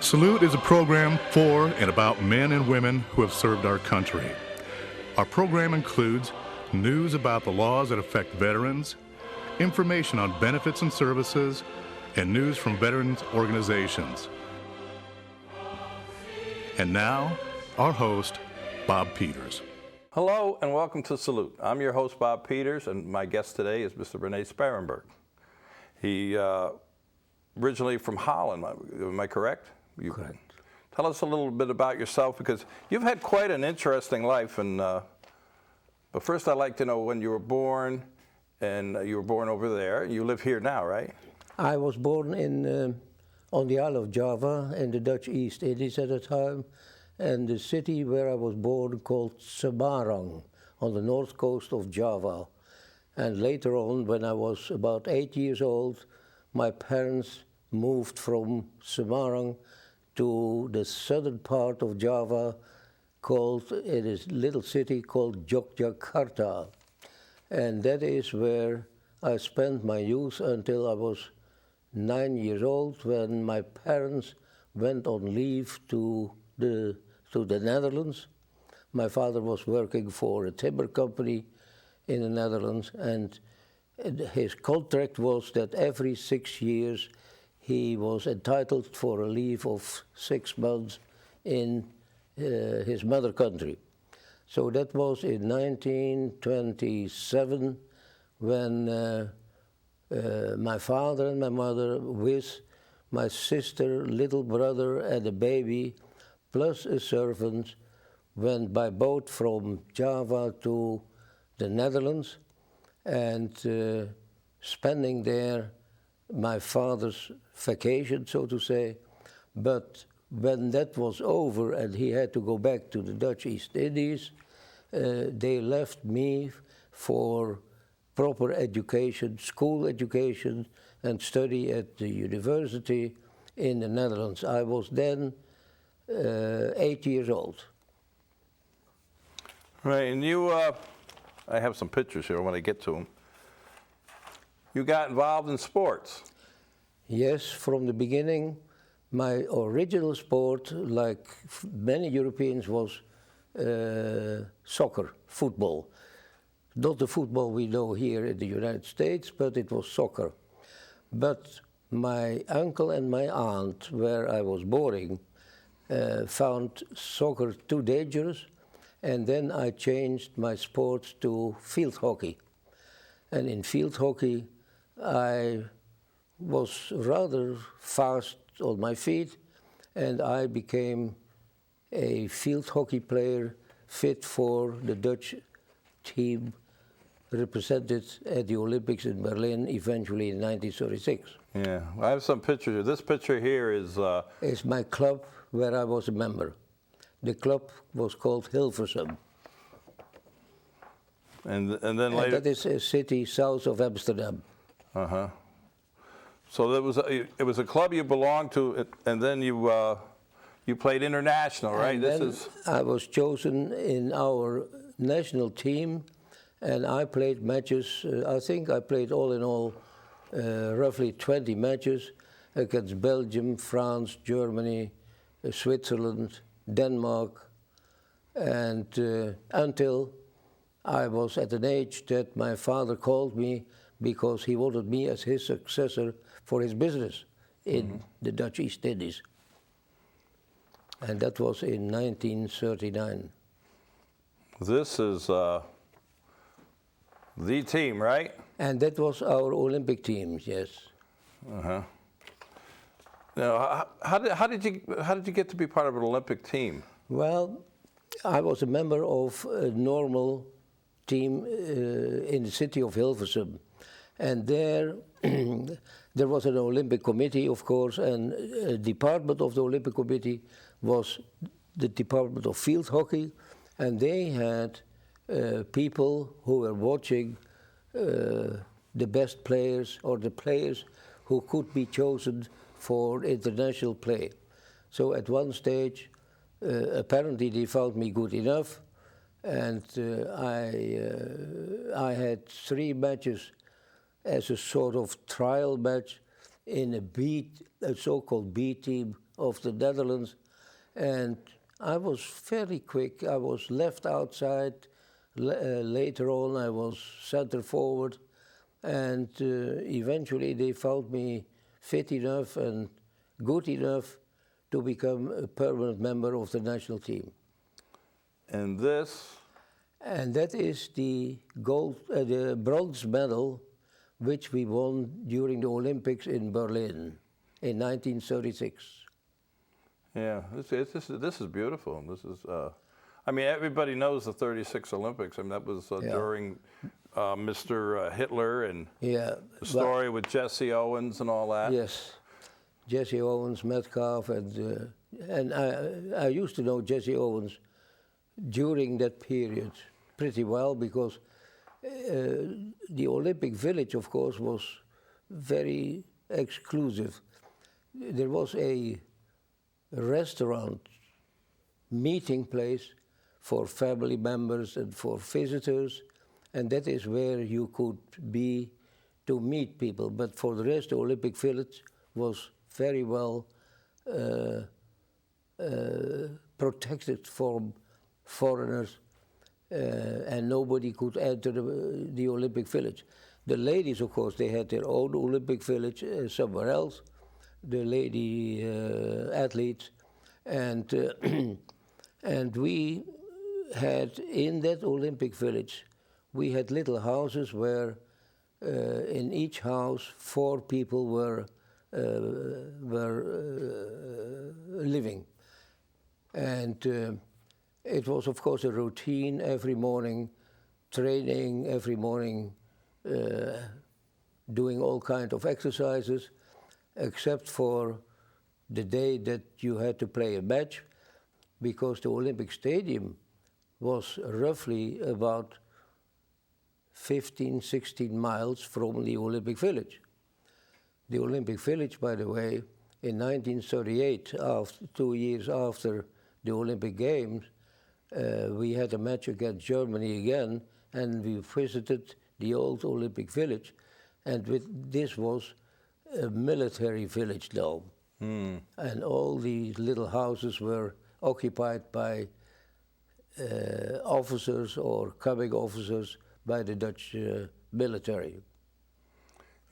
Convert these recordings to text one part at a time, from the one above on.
Salute is a program for and about men and women who have served our country. Our program includes news about the laws that affect veterans, information on benefits and services, and news from veterans organizations. And now, our host, Bob Peters. Hello and welcome to Salute. I'm your host, Bob Peters, and my guest today is Mr. Renee Sparenberg. He originally from Holland, am I correct? Correct. Tell us a little bit about yourself, because you've had quite an interesting life. And but first, I'd like to know when you were born, and you were born over there. You live here now, right? I was born on the Isle of Java in the Dutch East Indies at the time, and the city where I was born called Semarang on the north coast of Java. And later on, when I was about 8 years old, my parents moved from Semarang to the southern part of Java, it is a little city called Yogyakarta. And that is where I spent my youth until I was 9 years old, when my parents went on leave to the Netherlands. My father was working for a timber company in the Netherlands, and his contract was that every 6 years he was entitled for a leave of 6 months in his mother country. So that was in 1927 when my father and my mother, with my sister, little brother, and a baby, plus a servant, went by boat from Java to the Netherlands, and spending there my father's vacation, so to say. But when that was over and he had to go back to the Dutch East Indies, they left me for proper education, school education, and study at the university in the Netherlands. I was then 8 years old. Right, and you, I have some pictures here when I get to them. You got involved in sports. Yes, from the beginning. My original sport, like many Europeans, was soccer, football. Not the football we know here in the United States, but it was soccer. But my uncle and my aunt, where I was boarding, found soccer too dangerous, and then I changed my sports to field hockey. And in field hockey, I was rather fast on my feet, and I became a field hockey player fit for the Dutch team represented at the Olympics in Berlin, eventually in 1936. Yeah, I have some pictures here. This picture here is... It's my club where I was a member. The club was called Hilversum. And then later... That is a city south of Amsterdam. Uh-huh. So it was a club you belonged to, and then you played international, right? And then I was chosen in our national team, and I played matches. I think I played all in all roughly 20 matches against Belgium, France, Germany, Switzerland, Denmark, and until I was at an age that my father called me because he wanted me as his successor for his business in the Dutch East Indies. And that was in 1939. This is the team, right? And that was our Olympic team, yes. Uh-huh. Now, how did you get to be part of an Olympic team? Well, I was a member of a normal team in the city of Hilversum. And there was an Olympic committee, of course, and a department of the Olympic committee was the Department of Field Hockey, and they had people who were watching the best players or the players who could be chosen for international play. So at one stage, apparently they found me good enough, and I had 3 matches as a sort of trial match in a so-called B team of the Netherlands, and I was fairly quick. I was left outside. Later on, I was center forward, and eventually they found me fit enough and good enough to become a permanent member of the national team. And this? And that is the the bronze medal which we won during the Olympics in Berlin in 1936. Yeah, this is beautiful. This is, I mean, everybody knows the 36 Olympics. I mean, that was during Mr. Hitler and the story with Jesse Owens and all that. Yes, Jesse Owens, Metcalf, and I used to know Jesse Owens during that period pretty well, because the Olympic Village, of course, was very exclusive. There was a restaurant meeting place for family members and for visitors, and that is where you could be to meet people. But for the rest, the Olympic Village was very well protected from foreigners, and nobody could enter the Olympic Village. The ladies, of course, they had their own Olympic Village somewhere else, the lady athletes, and and we had in that Olympic Village, we had little houses where in each house 4 people were living, and it was, of course, a routine every morning, training every morning, doing all kinds of exercises, except for the day that you had to play a match, because the Olympic Stadium was roughly about 15, 16 miles from the Olympic Village. The Olympic Village, by the way, in 1938, 2 years after the Olympic Games, we had a match against Germany again, and we visited the old Olympic Village, and this was a military village now. And all these little houses were occupied by officers or coming officers by the Dutch military.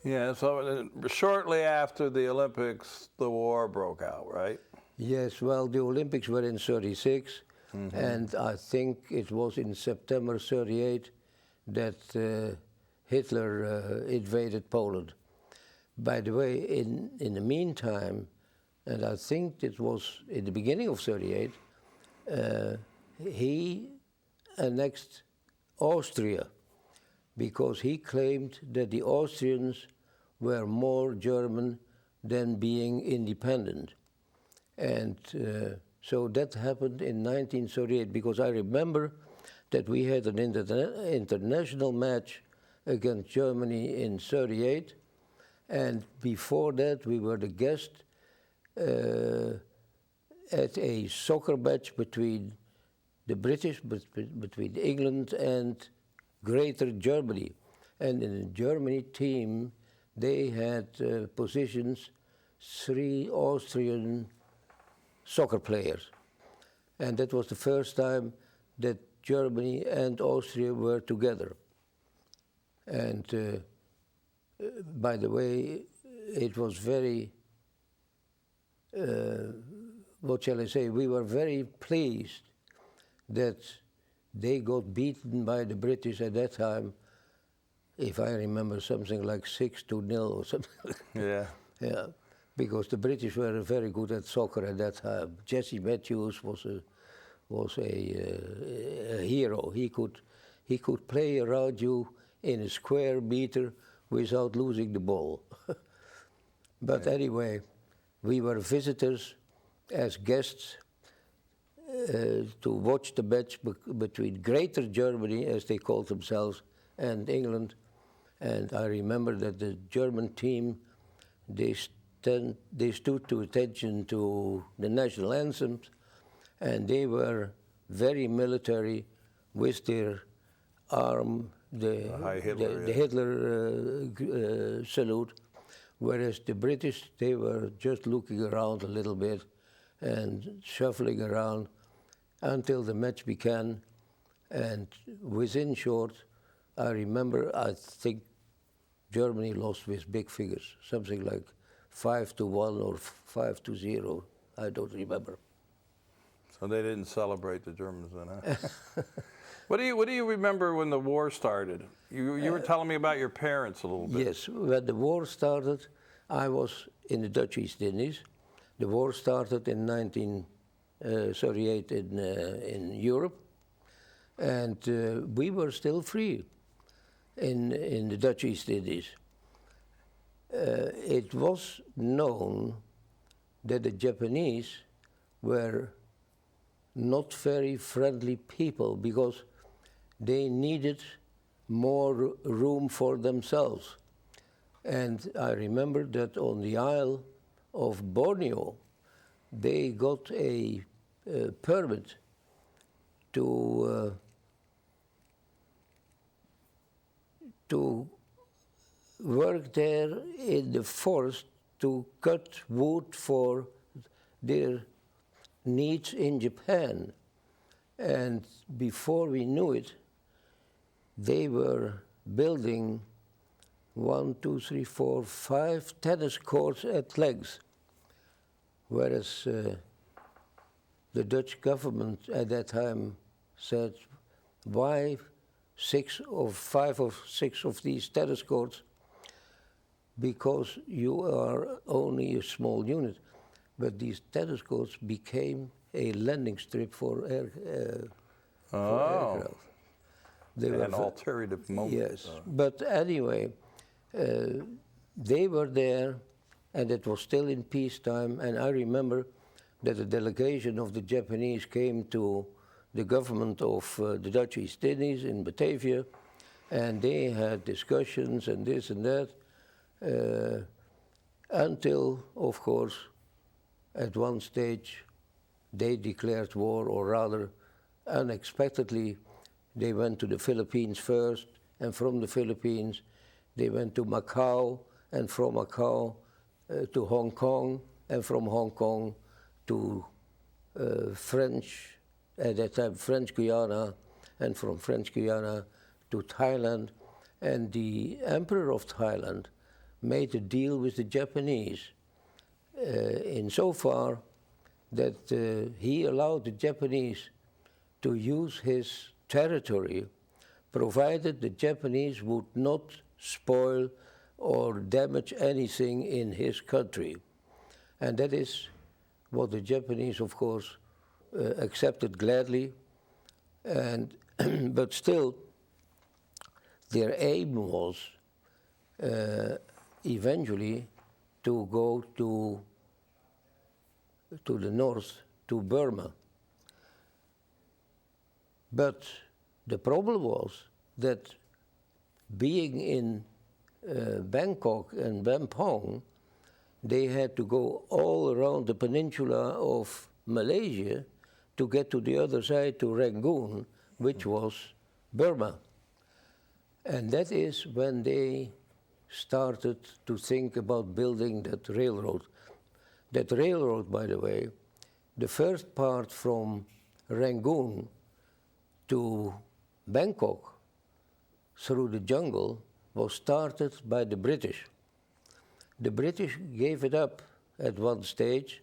Yeah, so shortly after the Olympics, the war broke out, right? Yes, well, the Olympics were in '36, and I think it was in September '38 that Hitler invaded Poland. By the way, in the meantime, and I think it was in the beginning of '38, he annexed Austria, because he claimed that the Austrians were more German than being independent. And so that happened in 1938, because I remember that we had an international match against Germany in '38, and before that we were the guest at a soccer match between the British, between England and Greater Germany. And in the Germany team, they had positions 3 Austrian soccer players. And that was the first time that Germany and Austria were together. And by the way, it was very, what shall I say, we were very pleased that they got beaten by the British at that time, if I remember, something like 6-0 or something. Yeah. Yeah, because the British were very good at soccer at that time. Jesse Matthews was a hero. He could play around you in a square meter without losing the ball. But anyway, we were visitors as guests to watch the match between Greater Germany, as they called themselves, and England. And I remember that the German team, they stood to attention to the national anthems, and they were very military with their arm, the Hitler salute, whereas the British, they were just looking around a little bit and shuffling around until the match began. And within short, I remember, I think Germany lost with big figures, something like 5-1 or 5-0. I don't remember. So they didn't celebrate, the Germans, then, huh? What do you remember when the war started? You were telling me about your parents a little bit. Yes, when the war started, I was in the Dutch East Indies. The war started in 1938 in Europe, and we were still free in the Dutch East Indies. It was known that the Japanese were not very friendly people because they needed more room for themselves. And I remember that on the Isle of Borneo, they got a permit to work there in the forest to cut wood for their needs in Japan. And before we knew it, they were building 5 tennis courts at legs, whereas the Dutch government at that time said, why 5 or 6 of these tennis courts? Because you are only a small unit. But these tennis courts became a landing strip for aircraft. They were an alternative moment. Yes, but anyway, they were there, and it was still in peacetime. And I remember that a delegation of the Japanese came to the government of the Dutch East Indies in Batavia, and they had discussions and this and that, until, of course, at one stage they declared war, or rather, unexpectedly, they went to the Philippines first, and from the Philippines they went to Macau, and from Macau to Hong Kong, and from Hong Kong to French, at that time French Guiana, and from French Guiana to Thailand. And the Emperor of Thailand made a deal with the Japanese insofar that he allowed the Japanese to use his territory, provided the Japanese would not spoil or damage anything in his country. And that is what the Japanese, of course, accepted gladly. And but still, their aim was eventually to go to the north, to Burma. But the problem was that being in Bangkok and Bampong, they had to go all around the peninsula of Malaysia to get to the other side, to Rangoon, which was Burma. And that is when they started to think about building that railroad. That railroad, by the way, the first part from Rangoon to Bangkok through the jungle was started by the British. The British gave it up at one stage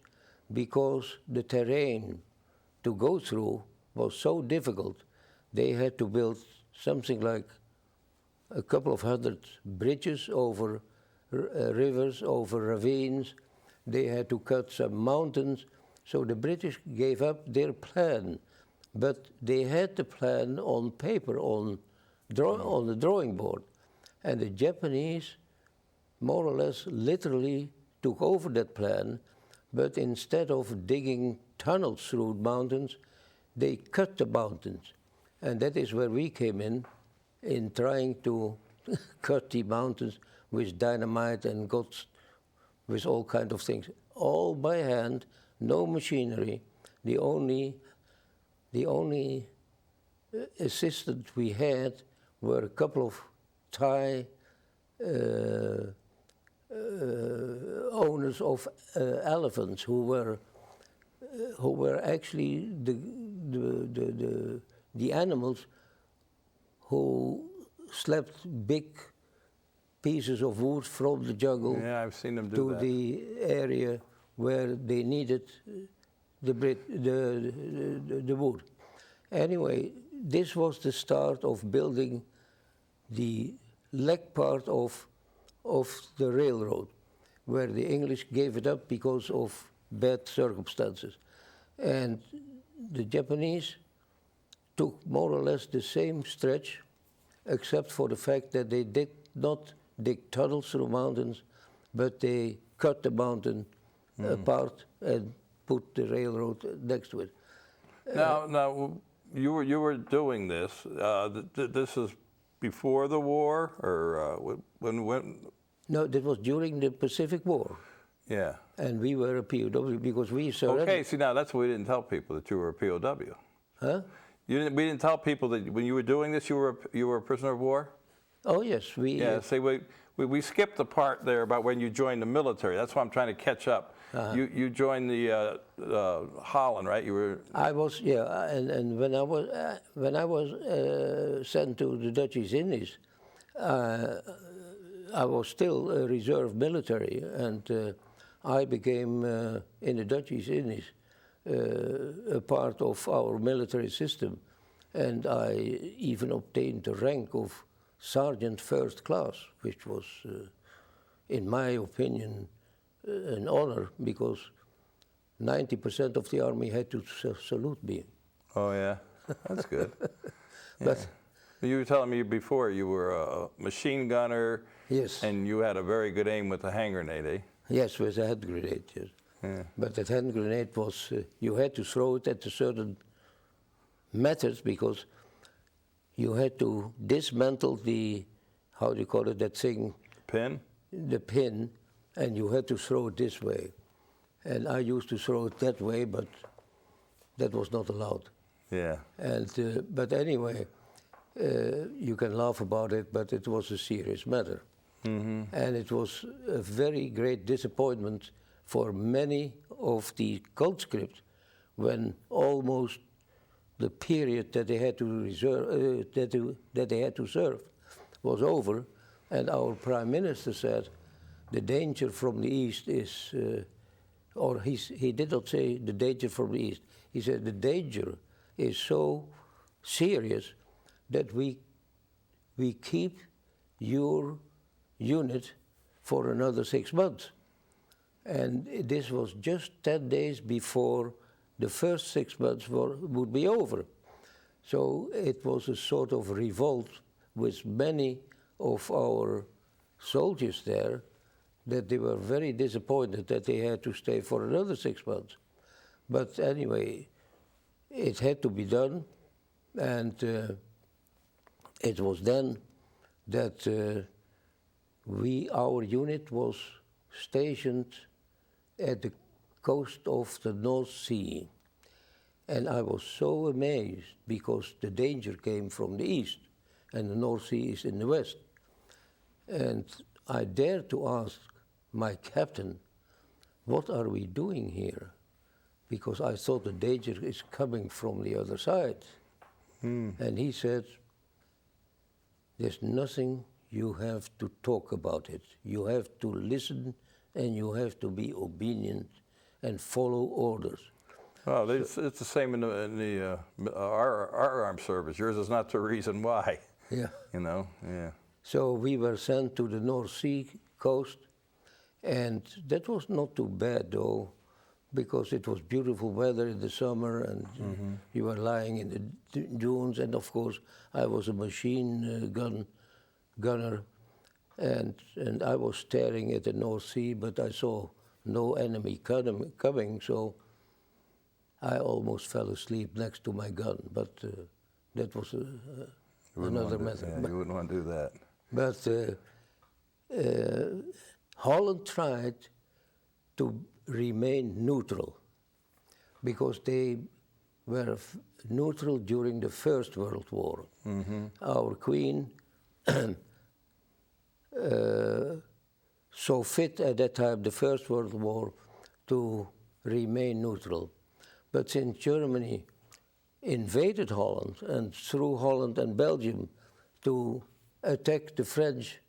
because the terrain to go through was so difficult. They had to build something like a couple of hundred bridges over rivers, over ravines. They had to cut some mountains. So the British gave up their plan. But they had the plan on paper, on the drawing board. And the Japanese, more or less, literally took over that plan. But instead of digging tunnels through mountains, they cut the mountains. And that is where we came in trying to cut the mountains with dynamite and with all kinds of things. All by hand, no machinery. The only assistant we had were a couple of Thai owners of elephants who were actually the animals who slept big pieces of wood from the jungle I've seen them do to that. the area where they needed the wood. Anyway, this was the start of building the leg part of the railroad, where the English gave it up because of bad circumstances. And the Japanese took more or less the same stretch, except for the fact that they did not dig tunnels through mountains, but they cut the mountain apart and put the railroad next to it. Now you were doing this. This is before the war, or when? No, that was during the Pacific War. Yeah. And we were a POW because we surrendered. Okay, see, now that's what we didn't tell people, that you were a POW. Huh? We didn't tell people that when you were doing this, you were a prisoner of war? Oh, yes. See, we skipped the part there about when you joined the military. That's why I'm trying to catch up. You joined the Holland, right? You were. I was, yeah, and when I was sent to the Dutch East Indies, I was still a reserve military, and I became in the Dutch East Indies a part of our military system, and I even obtained the rank of Sergeant First Class, which was, in my opinion, an honor, because 90% of the army had to salute me. Oh yeah, that's good. But you were telling me before you were a machine gunner. Yes. And you had a very good aim with the hand grenade, eh? Yes, with a hand grenade. Yes. Yeah. But that hand grenade was you had to throw it at a certain method, because you had to dismantle the, how do you call it, that thing? Pin? The pin, and you had to throw it this way. And I used to throw it that way, but that was not allowed. Yeah. And but anyway, you can laugh about it, but it was a serious matter. Mm-hmm. And it was a very great disappointment for many of the conscripts when almost the period that they had to reserve, that they had to serve was over, and our Prime Minister said, the danger from the East is, or he did not say the danger from the East, he said the danger is so serious that we keep your unit for another 6 months. And this was just 10 days before the first 6 months would be over. So it was a sort of revolt with many of our soldiers there, that they were very disappointed that they had to stay for another 6 months. But anyway, it had to be done, and it was then that our unit was stationed at the coast of the North Sea. And I was so amazed, because the danger came from the east, and the North Sea is in the west. And I dared to ask my captain, what are we doing here? Because I thought the danger is coming from the other side. And he said, there's nothing you have to talk about it. You have to listen, and you have to be obedient and follow orders. Oh, it's the same in our armed service. Yours is not the reason why. Yeah. You know, yeah. So we were sent to the North Sea coast, and that was not too bad, though, because it was beautiful weather in the summer, and you were lying in the dunes, and of course I was a machine gunner, and I was staring at the North Sea, but I saw no enemy coming, so I almost fell asleep next to my gun, but that was another matter. Yeah, you wouldn't want to do that. But Holland tried to remain neutral, because they were neutral during the First World War. Our Queen so fit at that time, the First World War, to remain neutral. But since Germany invaded Holland and through Holland and Belgium to attack the French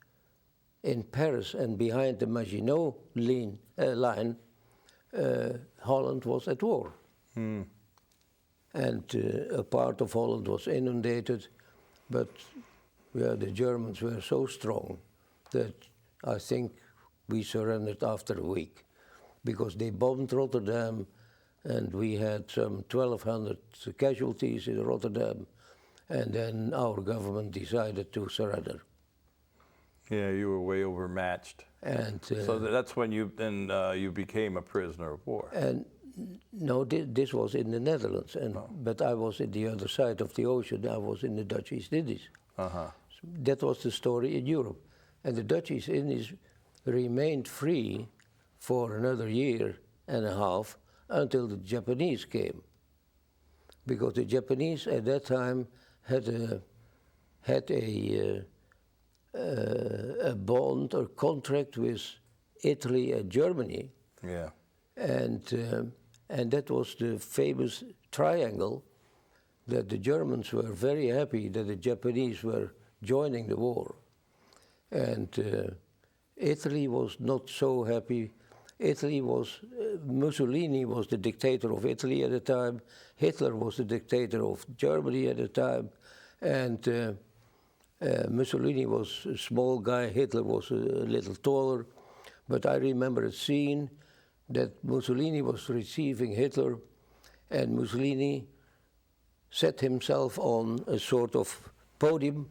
in Paris and behind the Maginot line, Holland was at war. And a part of Holland was inundated, but the Germans were so strong that I think we surrendered after a week, because they bombed Rotterdam, and we had some 1,200 casualties in Rotterdam, and then our government decided to surrender. Yeah, you were way overmatched. And so that's when you became a prisoner of war. And no, this was in the Netherlands, but I was in the other side of the ocean. I was in the Dutch East Indies. That was the story in Europe, and the Dutch East Indies remained free for another year and a half until the Japanese came, because the Japanese at that time had a bond or contract with Italy and Germany. Yeah. And that was the famous triangle that the Germans were very happy that the Japanese were joining the war. And Italy was not so happy. Mussolini was the dictator of Italy at the time. Hitler was the dictator of Germany at the time. And Mussolini was a small guy, Hitler was a little taller. But I remember a scene that Mussolini was receiving Hitler, and Mussolini set himself on a sort of podium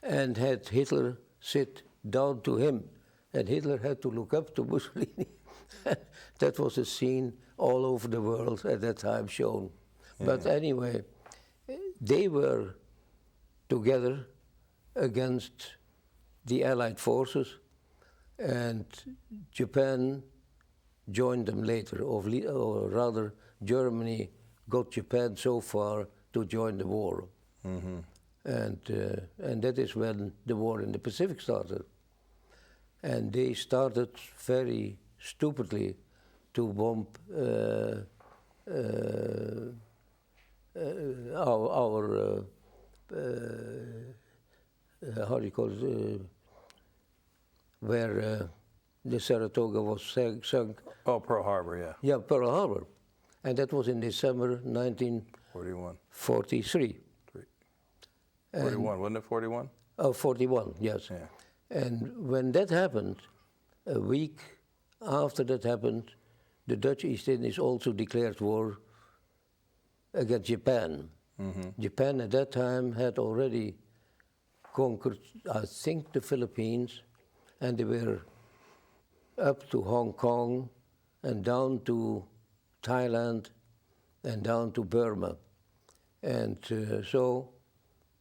and had Hitler sit down to him. And Hitler had to look up to Mussolini. That was a scene all over the world at that time shown. Yeah. But anyway, they were together against the Allied forces, and Japan joined them later, or rather Germany got Japan so far to join the war. And that is when the war in the Pacific started. And they started very stupidly to bomb our how do you call it, where the Saratoga was sunk. Oh, Pearl Harbor, yeah. Yeah, Pearl Harbor. And that was in December 1943. 41, wasn't it 41? Oh, 41, yes. Yeah. And when that happened, a week after that happened, the Dutch East Indies also declared war against Japan. Japan at that time had already conquered, I think, the Philippines, and they were up to Hong Kong and down to Thailand and down to Burma. And so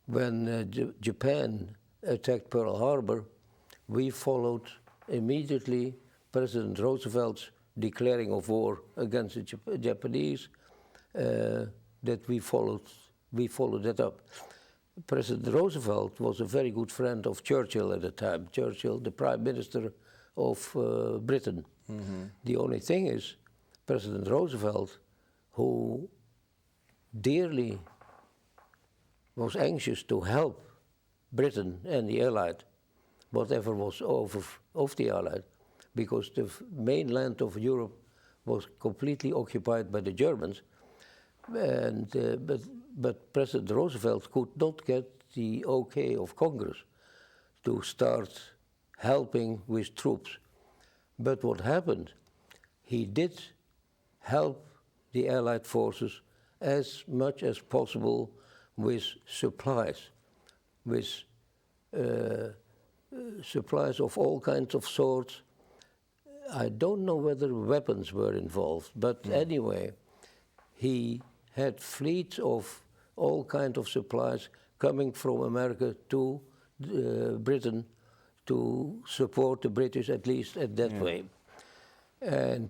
when Japan attacked Pearl Harbor, we followed immediately President Roosevelt's declaring of war against the Japanese, that we followed that up. President Roosevelt was a very good friend of Churchill at the time. Churchill, the Prime Minister of Britain. The only thing is, President Roosevelt, who dearly was anxious to help Britain and the Allied, whatever was of the Allied, because the mainland of Europe was completely occupied by the Germans. And but President Roosevelt could not get the okay of Congress to start helping with troops. But what happened? He did help the Allied forces as much as possible with supplies, with supplies of all kinds of sorts. I don't know whether weapons were involved, but anyway, he had fleets of all kinds of supplies coming from America to Britain to support the British, at least at that way. And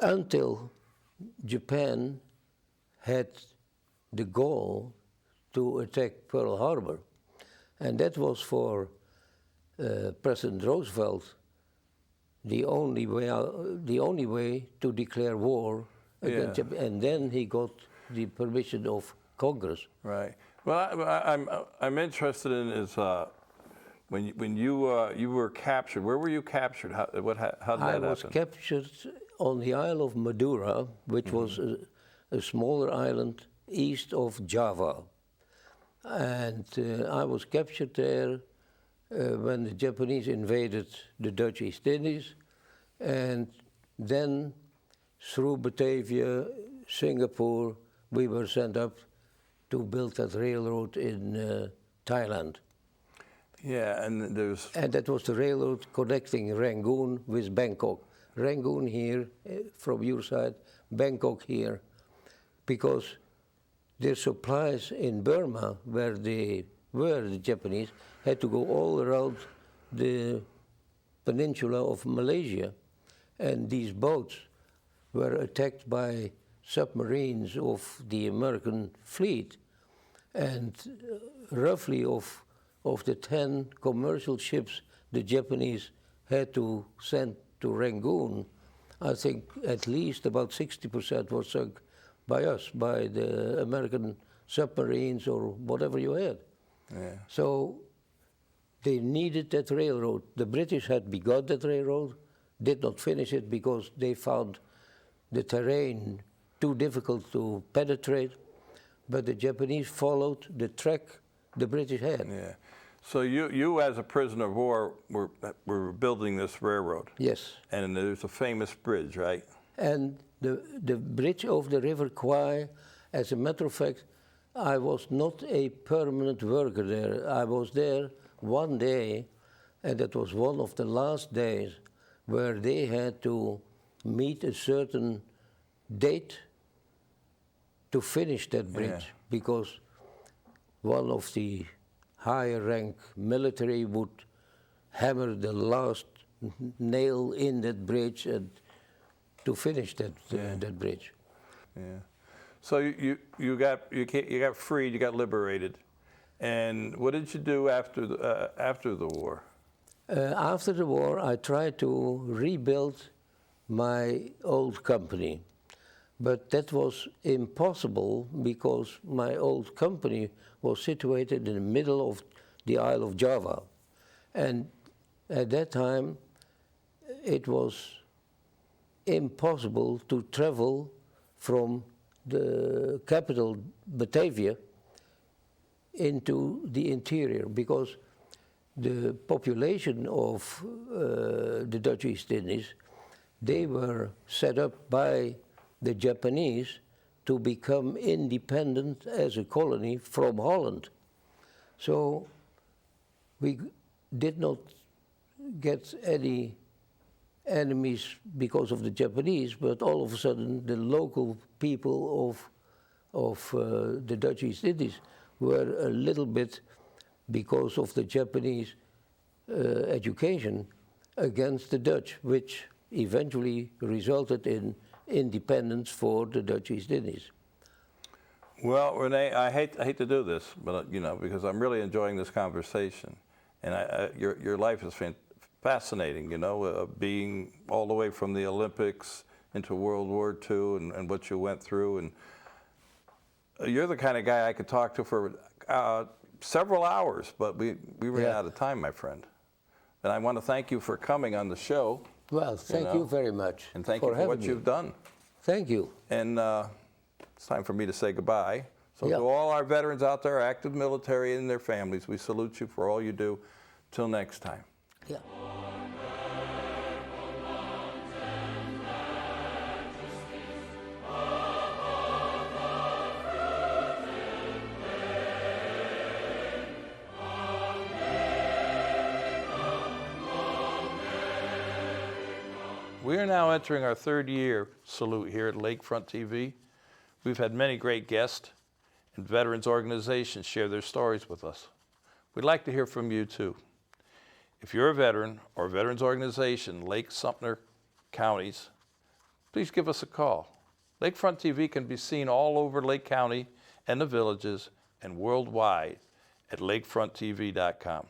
until Japan had the goal to attack Pearl Harbor, and that was for President Roosevelt the only way to declare war against Japan, and then he got the permission of Congress. Right. Well, I'm interested in is when you were captured. Where were you captured? How did that happen? I was captured on the Isle of Madura, which was a smaller island east of Java, and I was captured there when the Japanese invaded the Dutch East Indies, and then through Batavia, Singapore, we were sent up to build that railroad in Thailand. Yeah, and that was the railroad connecting Rangoon with Bangkok. Rangoon here from your side, Bangkok here, because their supplies in Burma, where they were, the Japanese, had to go all around the peninsula of Malaysia, and these boats were attacked by submarines of the American fleet, and roughly of the 10 commercial ships the Japanese had to send to Rangoon, I think at least about 60% was sunk by us, by the American submarines or whatever you had. Yeah. So they needed that railroad. The British had begun that railroad, did not finish it because they found the terrain too difficult to penetrate, but the Japanese followed the track the British had. Yeah. So you as a prisoner of war were building this railroad. Yes. And there's a famous bridge, right? And the bridge over the River Quay, as a matter of fact, I was not a permanent worker there. I was there one day, and that was one of the last days where they had to meet a certain date to finish that bridge, because one of the higher rank military would hammer the last nail in that bridge and to finish that that bridge. Yeah. So you got freed, you got liberated, and what did you do after the war? After the war, I tried to rebuild my old company, but that was impossible because my old company was situated in the middle of the Isle of Java, and at that time it was impossible to travel from the capital, Batavia, into the interior, because the population of the Dutch East Indies, they were set up by the Japanese to become independent as a colony from Holland. So we did not get any enemies because of the Japanese, but all of a sudden the local people of the Dutch East Indies were a little bit, because of the Japanese education, against the Dutch, which eventually resulted in independence for the Dutch East Indies. Well, Renee, I hate to do this, but because I'm really enjoying this conversation, and your life is fascinating. Being all the way from the Olympics into World War II and what you went through, and you're the kind of guy I could talk to for several hours, but we ran out of time, my friend. And I want to thank you for coming on the show. Well, thank you very much. And thank you for what you've done. Thank you. And it's time for me to say goodbye. So to all our veterans out there, active military and their families, we salute you for all you do. Till next time. Yeah. We are now entering our third year salute here at Lakefront TV. We've had many great guests and veterans organizations share their stories with us. We'd like to hear from you too. If you're a veteran or a veterans organization, Lake Sumter counties, please give us a call. Lakefront TV can be seen all over Lake County and the villages and worldwide at lakefronttv.com.